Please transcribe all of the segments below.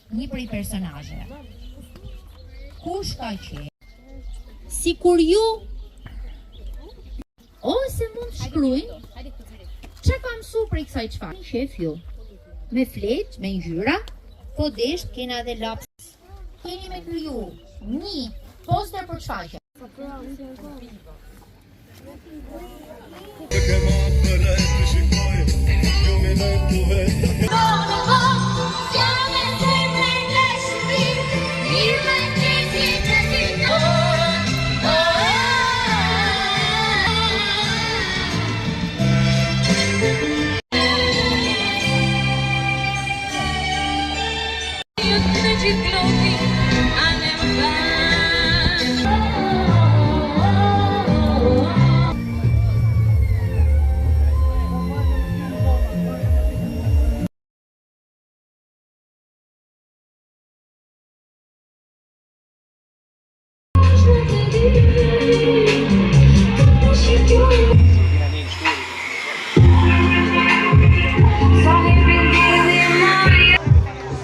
Një prej personazheve. Kush ka qenë? Sikur ju ose mund të shkruajnë çka ka mësuar prej kësaj çfarë? Shef ju. Me fletë, me ngjyra, po desht kena edhe laps. Keni me kriju një poster për çfarë?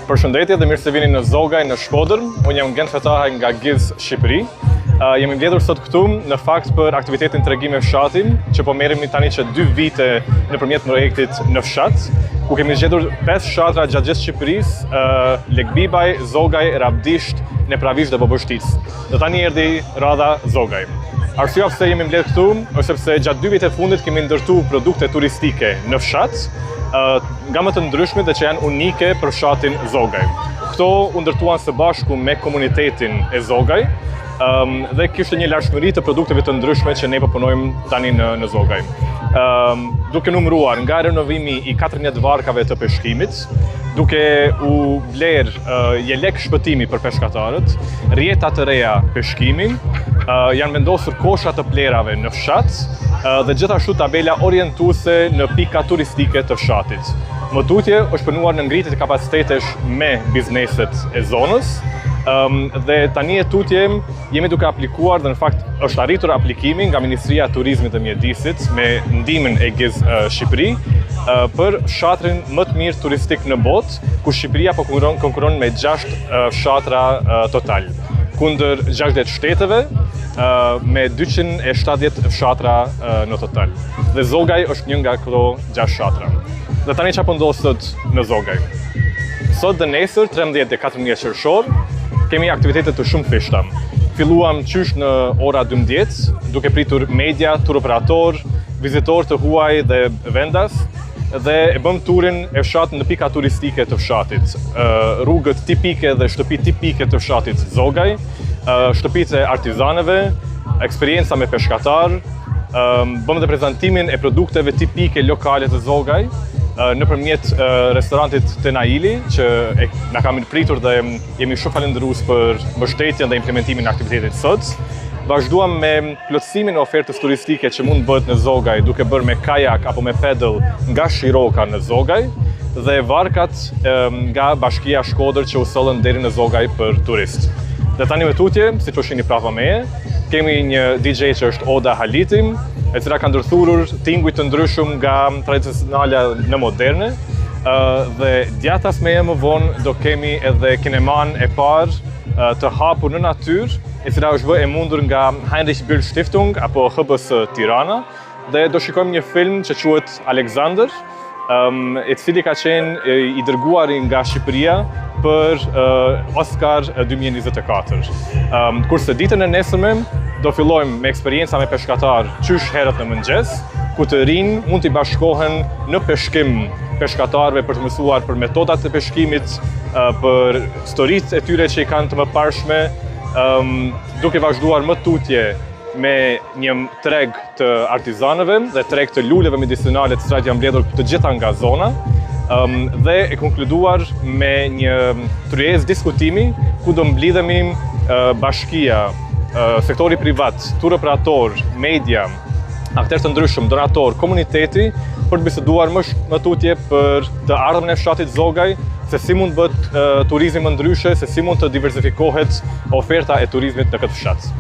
Përshëndetje dhe mirë se vini në Zogaj në Shkodër. Unë jam Gent Fetaha nga GIZ Shqipëri. Jemi mbledhur sot këtu në fakt për aktivitetin Tregim me Fshatin, që po merremi tani që 2 vite nëpërmjet projektit Në Fshat, ku kemi zgjedhur 5 fshatra gjatë gjithë Shqipërisë, Lekbibaj, Zogaj, Rabdisht, Nepravisht dhe Bobështic. Dhe tani erdhi radha Zogaj. Arsyeja pse jemi mbledhur këtu është sepse gjatë 2 viteve fundit kemi ndërtuar produkte turistike në fshat, nga më të ndryshme dhe që janë unike për fshatin Zogaj. Këto u ndërtuan së bashku me komunitetin e Zogaj dhe kishte një lartshmëri të produkteve të ndryshme që ne po punojmë tani në Zogaj. Duke numëruar nga renovimi i 14 varkave të peshkimit, duke u bler jelek shpëtimi për peshkatarët, rjeta të reja peshkimin, janë vendosur kosha të plerave në fshat dhe gjithashtu tabela orientuese në pika turistike të fshatit. Më tutje është punuar në ngritje të kapacitetesh me bizneset e zonës, dhe tani e tutje jemi duke aplikuar dhe në fakt është arritur aplikimi nga Ministria e Turizmit dhe Mjedisit me ndihmën e GIZ Shqipëri për fshatrin më të mirë turistik në botë, ku Shqipëria po konkuron me 6 fshatra total, kundër 60 shteteve me 270 fshatra në total. Dhe Zogaj është një nga këto 6 fshatra. Dhe tani çfarë po ndodh sot në Zogaj? Sot dhe nesër, 13 dhe 14 qershor, kemi aktivitete të shumë fishta. Filluam qysh në ora 12, duke pritur media, tur operator, vizitor të huaj dhe vendas, dhe e bëm turin e fshatit në pika turistike të fshatit. Rrugët tipike dhe shtëpi tipike të fshatit Zogaj, shtëpitë e artizanëve, eksperienca me peshkatar, bëm dhe prezantimin e produkteve tipike lokale të Zogaj, nëpërmjet restorantit Tenaili, që na ka pritur dhe jemi shumë falendërues për mbështetjen dhe implementimin e aktivitetit sot. Vazhduam me plotësimin e ofertës turistike që mund bëhet në Zogaj, duke bërë me kajak apo me pedal nga Shiroka në Zogaj, dhe varkat nga Bashkia Shkodër që u sollën deri në Zogaj për turist. Dhe tani me tutje, siç po shihni prapa meje, kemi një DJ që është Oda Halitim, e cila ka ndërthurur tinguj të ndryshëm nga tradicionale në moderne, dhe djathtas meje më vonë do kemi edhe kineman e parë të hapur në natyrë, e cila është bërë e mundur nga Heinrich Böll Stiftung apo HBS Tirana, dhe do shikojmë një film që quhet Alexander, i cili ka qenë i dërguar nga Shqipëria për Oscar 2024. Kurse ditën e nesërme do fillojmë me eksperienca me peshkatar qysh herët në mëngjes, ku të rinj mund t'i bashkohen në peshkim peshkatarëve për të mësuar për metodat e peshkimit, për historitë e tyre që i kanë të mëparshme, duke vazhduar më tutje me një treg të artizanëve dhe treg të luleve medicinale të cilat janë mbledhur të gjitha nga zona, dhe e konkluduar me një tryezë diskutimi ku do mblidhemi bashkia, sektori privat, tur operator, media, aktorë të ndryshëm, donator, komuniteti, për të biseduar më tutje për të ardhmen e fshatit Zogaj, se si mund bëhet turizmi më ndryshe, se si mund të diversifikohet oferta e turizmit në këtë fshat.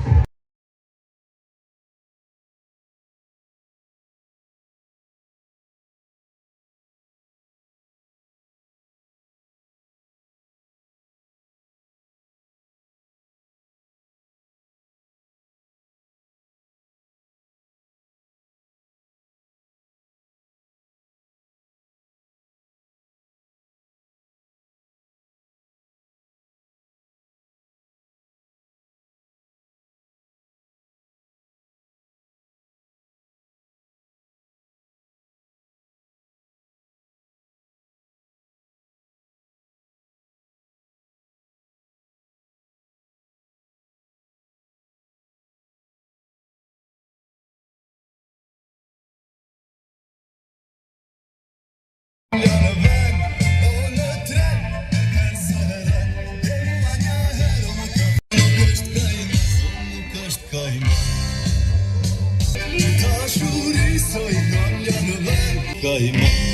Kaima